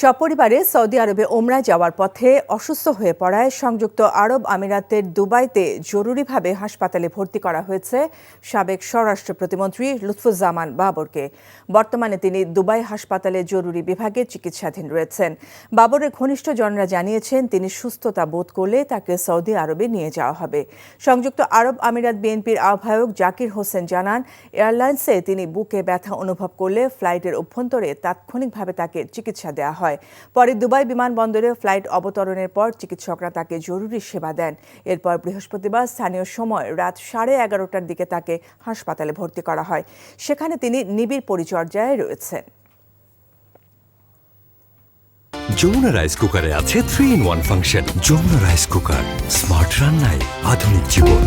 সপরিবারে সৌদি আরবে ওমরায় যাওয়ার পথে অসুস্থ হয়ে পড়ায় সংযুক্ত আরব আমিরাতের দুবাইতে জরুরিভাবে হাসপাতালে ভর্তি করা হয়েছে সাবেক স্বরাষ্ট্র প্রতিমন্ত্রী লুৎফুজ্জামান বাবরকে। বর্তমানে তিনি দুবাই হাসপাতালে জরুরি বিভাগে চিকিৎসাধীন রয়েছেন। বাবরের ঘনিষ্ঠজনরা জানিয়েছেন তিনি সুস্থতা বোধ করলে তাকে সৌদি আরবে নিয়ে যাওয়া হবে। সংযুক্ত আরব আমিরাত বিএনপির আহ্বায়ক জাকির হোসেন জানান, এয়ারলাইন্সে তিনি বুকে ব্যথা অনুভব করলে ফ্লাইটের অভ্যন্তরে তাৎক্ষণিকভাবে তাকে চিকিৎসা দেওয়া হয়। পরে দুবাই বিমানবন্দরে ফ্লাইট অবতরণের পর চিকিৎসকরা তাকে জরুরি সেবা দেন। এরপর বৃহস্পতিবার স্থানীয় সময় রাত 11:30টার দিকে তাকে হাসপাতালে ভর্তি করা হয়। সেখানে তিনি নিবিড় পরিচর্যায় রয়েছেন। যমুনা রাইস কুকারে আছে 3-in-1 function. Jamuna rice cooker, smart রান্নায় আধুনিক জীবন।